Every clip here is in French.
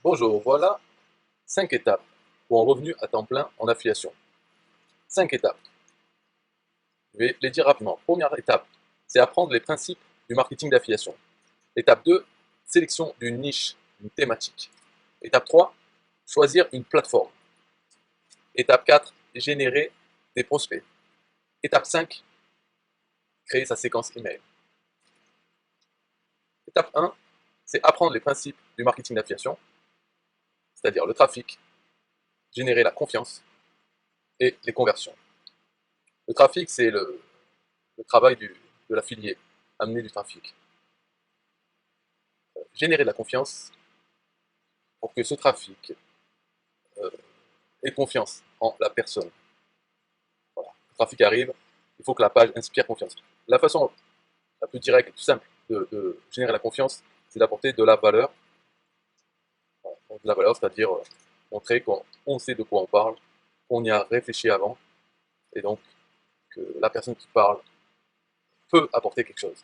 Bonjour, voilà 5 étapes pour un revenu à temps plein en affiliation. 5 étapes. Je vais les dire rapidement. Première étape, c'est apprendre les principes du marketing d'affiliation. Étape 2, sélection d'une niche, une thématique. Étape 3, choisir une plateforme. Étape 4, générer des prospects. Étape 5, créer sa séquence email. Étape 1, c'est apprendre les principes du marketing d'affiliation, c'est-à-dire le trafic, générer la confiance et les conversions. Le trafic, c'est le travail de l'affilié, amener du trafic. Générer de la confiance pour que ce trafic ait confiance en la personne. Voilà. Le trafic arrive, il faut que la page inspire confiance. La façon la plus directe et plus simple de générer la confiance, c'est d'apporter de la valeur. Voilà. Donc, de la valeur, c'est-à-dire montrer qu'on sait de quoi on parle, qu'on y a réfléchi avant, et donc que la personne qui parle peut apporter quelque chose.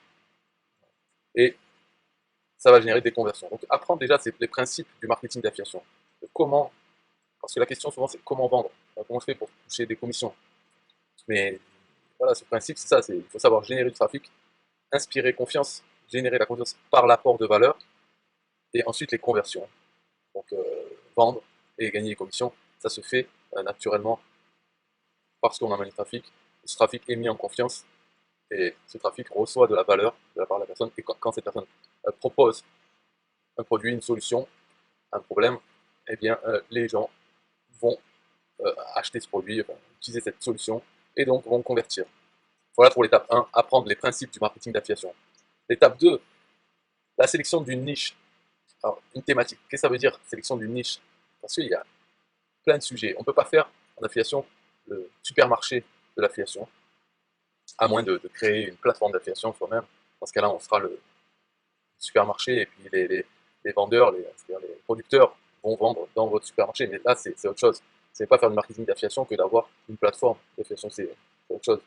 Et ça va générer des conversions. Donc apprendre déjà les principes du marketing d'affiliation. Comment, parce que la question souvent c'est comment vendre, comment je fais pour toucher des commissions. Mais voilà, ce principe c'est ça, il faut savoir générer du trafic, inspirer confiance, générer la confiance par l'apport de valeur, et ensuite les conversions. Donc vendre et gagner des commissions, ça se fait naturellement parce qu'on amène du trafic. Ce trafic est mis en confiance et ce trafic reçoit de la valeur de la part de la personne. Et quand cette personne propose un produit, une solution, un problème, eh bien les gens vont acheter ce produit, enfin, utiliser cette solution et donc vont convertir. Voilà pour l'étape 1, apprendre les principes du marketing d'affiliation. L'étape 2, la sélection d'une niche. Alors, une thématique. Qu'est-ce que ça veut dire, sélection d'une niche? Parce qu'il y a plein de sujets. On ne peut pas faire en affiliation le supermarché de l'affiliation, à moins de créer une plateforme d'affiliation soi-même. Dans ce cas-là, on fera le supermarché et puis les vendeurs, c'est-à-dire les producteurs vont vendre dans votre supermarché. Mais là, c'est autre chose. C'est pas faire du marketing d'affiliation que d'avoir une plateforme d'affiliation, c'est autre chose.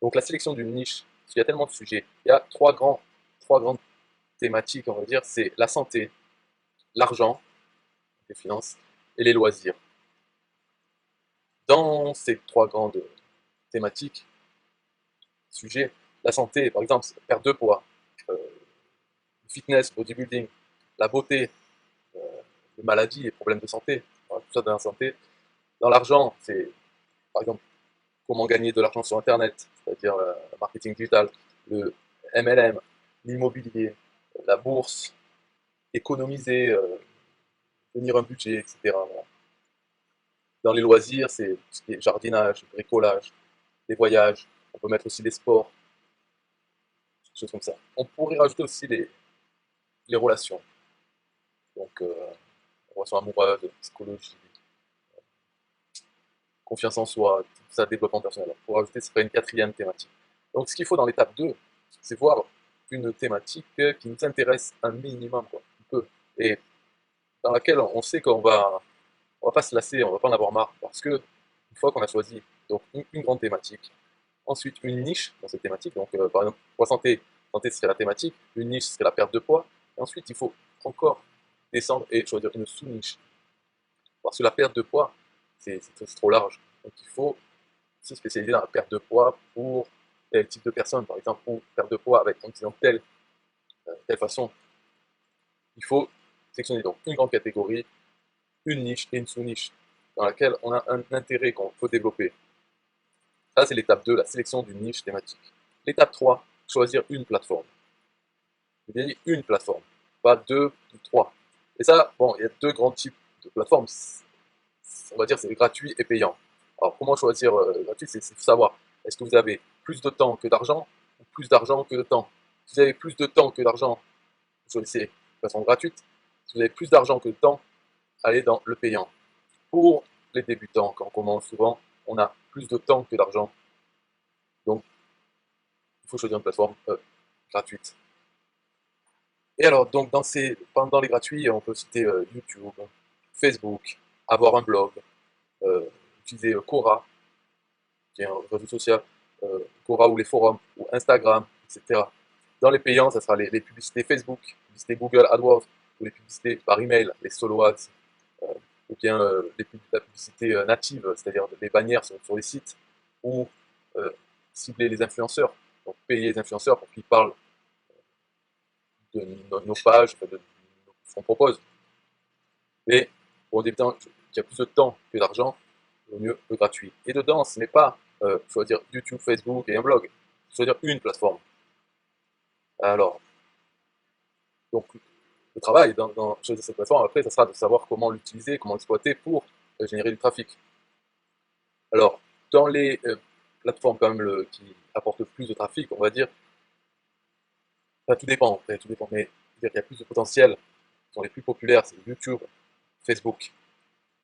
Donc la sélection d'une niche, parce qu'il y a tellement de sujets, il y a trois grandes thématiques, on va dire, c'est la santé, l'argent, les finances, et les loisirs. Dans ces trois grandes thématiques, sujets, la santé, par exemple, perte de poids, euh, fitness, bodybuilding, la beauté, euh, les maladies, les problèmes de santé, voilà, tout ça dans la santé. Dans l'argent, c'est par exemple comment gagner de l'argent sur Internet, c'est-à-dire le marketing digital, le MLM, l'immobilier, la bourse, économiser, tenir un budget, etc. Voilà. Dans les loisirs, c'est tout ce qui est jardinage, bricolage, les voyages, on peut mettre aussi les sports, des choses comme ça. On pourrait rajouter aussi les relations, donc relations amoureuses, psychologie, confiance en soi, tout ça, développement personnel. Pour rajouter, ce serait une quatrième thématique. Donc ce qu'il faut dans l'étape 2, c'est voir une thématique qui nous intéresse un minimum, quoi, un peu, et dans laquelle on sait on va pas se lasser, on va pas en avoir marre, parce que une fois qu'on a choisi donc une grande thématique, ensuite une niche dans cette thématique, donc par exemple pour la santé, santé serait la thématique, une niche serait la perte de poids, et ensuite il faut encore descendre et choisir une sous-niche, parce que la perte de poids, c'est trop large, donc il faut se spécialiser dans la perte de poids pour tel type de personne, par exemple, ou perte de poids avec en disant telle façon. Il faut sectionner donc une grande catégorie, une niche et une sous-niche dans laquelle on a un intérêt qu'on peut développer. Ça, c'est l'étape 2, la sélection d'une niche thématique. L'étape 3, choisir une plateforme. J'ai bien dit une plateforme, pas deux ou trois. Et ça, bon, il y a deux grands types de plateformes. On va dire c'est gratuit et payant. Alors, comment choisir gratuit? C'est savoir, est-ce que vous avez plus de temps que d'argent ou plus d'argent que de temps? Si vous avez plus de temps que d'argent, vous choisissez de façon gratuite. Si vous avez plus d'argent que de temps, allez dans le payant. Pour les débutants, quand on commence souvent, on a plus de temps que d'argent. Donc, il faut choisir une plateforme gratuite. Et alors, donc, pendant les gratuits, on peut citer YouTube, Facebook, avoir un blog, utiliser Quora, qui est un réseau social, Quora ou les forums, ou Instagram, etc. Dans les payants, ça sera les publicités Facebook, publicités Google AdWords, ou les publicités par email, les solo ads, ou bien la publicité native, c'est-à-dire les bannières sur les sites, ou cibler les influenceurs, donc payer les influenceurs pour qu'ils parlent de nos pages, de ce qu'on propose. Mais pour un débutant qui a plus de temps que d'argent, il vaut mieux le gratuit. Et dedans, ce n'est pas choisir YouTube, Facebook et un blog, choisir une plateforme. Alors, donc, le travail dans choisir cette plateforme, après, ça sera de savoir comment l'utiliser, comment l'exploiter pour générer du trafic. Alors, dans les plateformes quand même qui apportent le plus de trafic, on va dire, enfin, tout dépend, après, tout dépend, mais il y a plus de potentiel, qui sont les plus populaires, c'est YouTube, Facebook.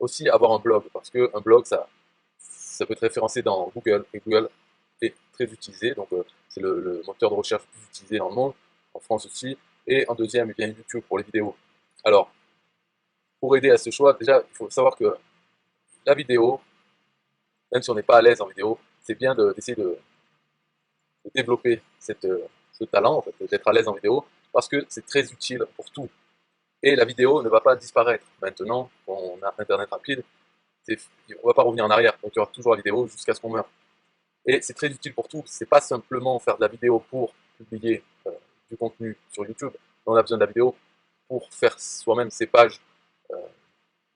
Aussi avoir un blog, parce qu'un blog, ça peut être référencé dans Google, et Google est très utilisé, donc c'est le moteur de recherche plus utilisé dans le monde, en France aussi, et en deuxième, il y a YouTube pour les vidéos. Alors, pour aider à ce choix, déjà, il faut savoir que la vidéo, même si on n'est pas à l'aise en vidéo, c'est bien d'essayer de développer ce talent, en fait, d'être à l'aise en vidéo, parce que c'est très utile pour tout. Et la vidéo ne va pas disparaître. Maintenant, on a Internet rapide, on ne va pas revenir en arrière, donc il y aura toujours la vidéo jusqu'à ce qu'on meure. Et c'est très utile pour tout, c'est pas simplement faire de la vidéo pour publier du contenu sur YouTube, on a besoin de la vidéo pour faire soi-même ses pages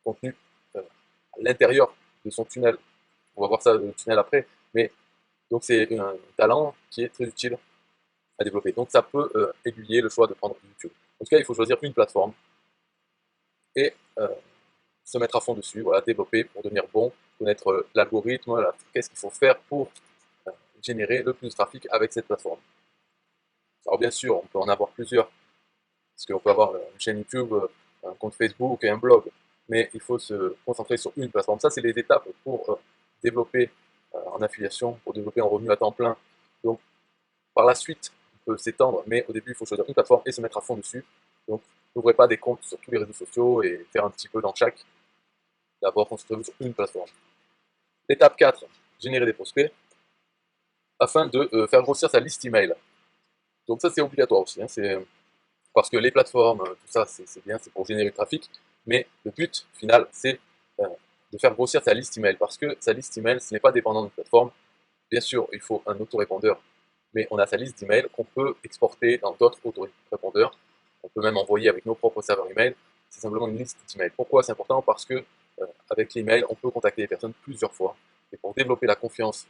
contenu à l'intérieur de son tunnel. On va voir ça, le tunnel après, mais donc c'est un talent qui est très utile à développer. Donc ça peut aiguiller le choix de prendre YouTube. En tout cas, il faut choisir une plateforme et se mettre à fond dessus, voilà, développer pour devenir bon, connaître l'algorithme, voilà, qu'est-ce qu'il faut faire pour générer le plus de trafic avec cette plateforme. Alors bien sûr, on peut en avoir plusieurs, parce qu'on peut avoir une chaîne YouTube, un compte Facebook et un blog, mais il faut se concentrer sur une plateforme. Ça, c'est les étapes pour développer en affiliation, pour développer en revenu à temps plein. Donc, par la suite, on peut s'étendre, mais au début, il faut choisir une plateforme et se mettre à fond dessus. Donc, n'ouvrez pas des comptes sur tous les réseaux sociaux et faire un petit peu dans chaque. D'abord, concentrez-vous sur une plateforme. Étape 4, générer des prospects afin de faire grossir sa liste email. Donc ça, c'est obligatoire aussi. Hein, parce que les plateformes, tout ça, c'est bien, c'est pour générer du trafic. Mais le but final, c'est de faire grossir sa liste email. Parce que sa liste email, ce n'est pas dépendant d'une plateforme. Bien sûr, il faut un autorépondeur. Mais on a sa liste d'email qu'on peut exporter dans d'autres autorépondeurs. On peut même envoyer avec nos propres serveurs email. C'est simplement une liste d'email. Pourquoi c'est important? Parce que avec l'email, on peut contacter les personnes plusieurs fois. Et pour développer la confiance,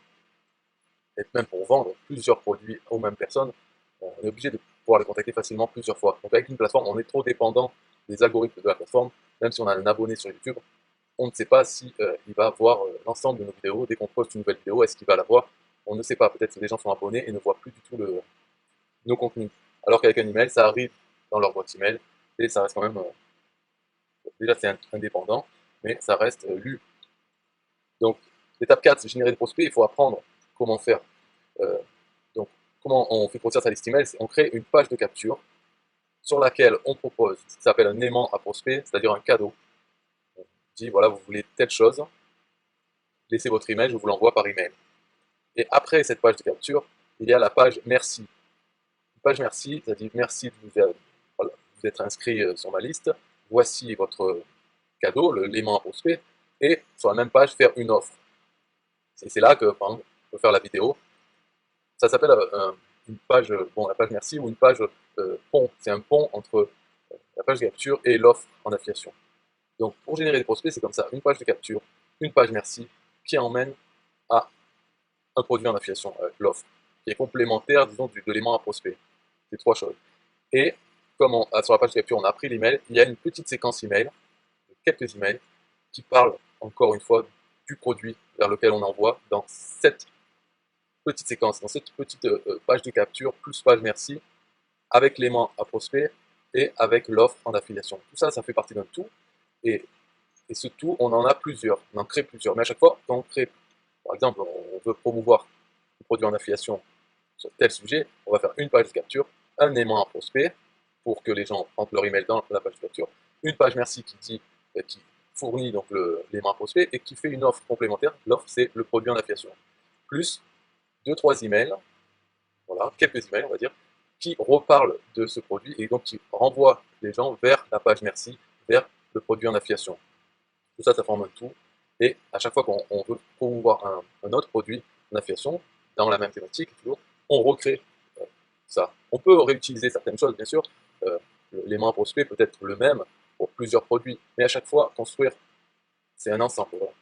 et même pour vendre plusieurs produits aux mêmes personnes, on est obligé de pouvoir les contacter facilement plusieurs fois. Donc avec une plateforme, on est trop dépendant des algorithmes de la plateforme. Même si on a un abonné sur YouTube, on ne sait pas si il va voir l'ensemble de nos vidéos. Dès qu'on poste une nouvelle vidéo, est-ce qu'il va la voir? On ne sait pas. Peut-être que les gens sont abonnés et ne voient plus du tout nos contenus. Alors qu'avec un email, ça arrive dans leur boîte email et ça reste quand même, déjà c'est indépendant, mais ça reste lu. Donc l'étape 4, c'est générer des prospects. Il faut apprendre comment faire. Donc comment on fait grossir sa liste email? On crée une page de capture sur laquelle on propose ce qui s'appelle un aimant à prospect, c'est-à-dire un cadeau. On dit voilà, vous voulez telle chose, laissez votre email, je vous l'envoie par email. Et après cette page de capture, il y a la page merci. Une page merci, ça dit merci de vous être inscrit sur ma liste, voici votre cadeau, l'aimant à prospect, et sur la même page faire une offre. C'est là que, par exemple, on peut faire la vidéo. Ça s'appelle une page, bon, la page merci ou une page pont. C'est un pont entre la page de capture et l'offre en affiliation. Donc, pour générer des prospects, c'est comme ça. Une page de capture, une page merci, qui emmène à un produit en affiliation, l'offre, qui est complémentaire, disons, de l'aimant à prospect. C'est trois choses. Et comme sur la page de capture, on a pris l'email, il y a une petite séquence email, quelques emails, qui parlent, encore une fois, du produit vers lequel on envoie dans cette petite séquence, dans cette petite page de capture, plus page merci, avec l'aimant à prospect et avec l'offre en affiliation. Tout ça, ça fait partie d'un tout. Et ce tout, on en a plusieurs, on en crée plusieurs. Mais à chaque fois, quand on crée, par exemple, on veut promouvoir un produit en affiliation sur tel sujet, on va faire une page de capture, un aimant à prospect, pour que les gens rentrent leur email dans la page de capture, une page merci qui fournit donc l'aimant à prospect et qui fait une offre complémentaire. L'offre, c'est le produit en affiliation. Plus 2-3 emails, voilà, quelques emails, on va dire, qui reparle de ce produit et donc qui renvoie les gens vers la page merci, vers le produit en affiliation. Tout ça, ça forme un tout. Et à chaque fois qu'on veut promouvoir un autre produit en affiliation, dans la même thématique, toujours, on recrée ça. On peut réutiliser certaines choses, bien sûr. L'aimant prospect peut être le même pour plusieurs produits, mais à chaque fois, construire, c'est un ensemble. Voilà.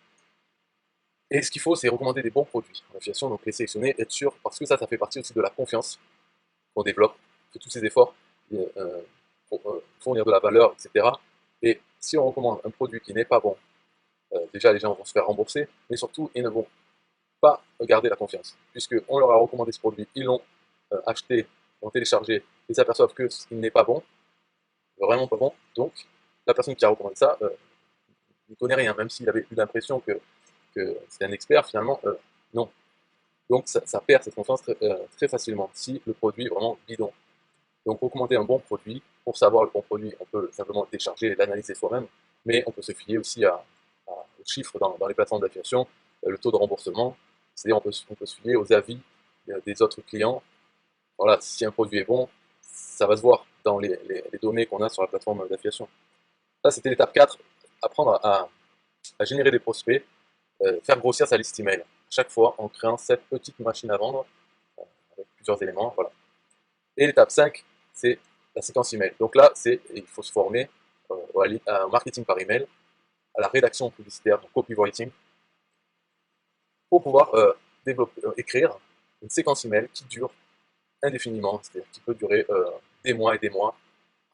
Et ce qu'il faut, c'est recommander des bons produits en affiliation, donc les sélectionner, être sûr, parce que ça fait partie aussi de la confiance qu'on développe, de tous ces efforts pour fournir de la valeur, etc. Et si on recommande un produit qui n'est pas bon, déjà les gens vont se faire rembourser, mais surtout ils ne vont pas garder la confiance, puisqu'on leur a recommandé ce produit, ils l'ont acheté, l'ont téléchargé, ils s'aperçoivent qu'il n'est pas bon, vraiment pas bon, donc la personne qui a recommandé ça ne connaît rien, même s'il avait eu l'impression que c'était un expert, finalement, non. Donc ça perd cette confiance très facilement si le produit est vraiment bidon. Donc recommander un bon produit, pour savoir le bon produit, on peut simplement le télécharger et l'analyser soi-même, mais on peut se fier aussi aux chiffres dans les plateformes d'affiliation, le taux de remboursement, c'est-à-dire on peut se fier aux avis des autres clients. Voilà, si un produit est bon, ça va se voir dans les données qu'on a sur la plateforme d'affiliation. Ça, c'était l'étape 4, apprendre à générer des prospects, faire grossir sa liste email, chaque fois en créant cette petite machine à vendre, avec plusieurs éléments, voilà. Et l'étape 5, c'est la séquence email. Donc là, il faut se former au marketing par email, à la rédaction publicitaire, donc copywriting, pour pouvoir écrire une séquence email qui dure indéfiniment, c'est-à-dire qui peut durer des mois et des mois,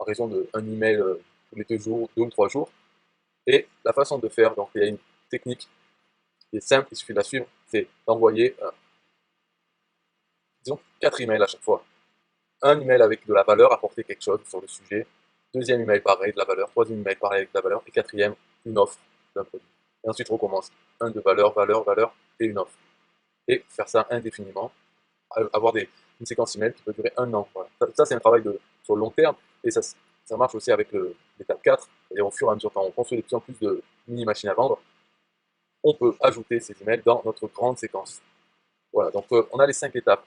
en raison d'un email tous les 2 jours, 2 ou 3 jours. Et la façon de faire, donc il y a une technique qui est simple, il suffit de la suivre, c'est d'envoyer, disons, 4 emails à chaque fois. Un email avec de la valeur, apporter quelque chose sur le sujet. Deuxième email, pareil, de la valeur. Troisième email, pareil, avec de la valeur. Et quatrième, une offre d'un produit. Et ensuite, on recommence. Un de valeur, valeur, valeur, et une offre. Et faire ça indéfiniment. Avoir une séquence email qui peut durer 1 an. Voilà. Ça c'est un travail sur le long terme. Et ça marche aussi avec l'étape 4. C'est-à-dire au fur et à mesure, quand on construit de plus en plus de mini-machines à vendre, on peut ajouter ces emails dans notre grande séquence. Voilà, donc on a les 5 étapes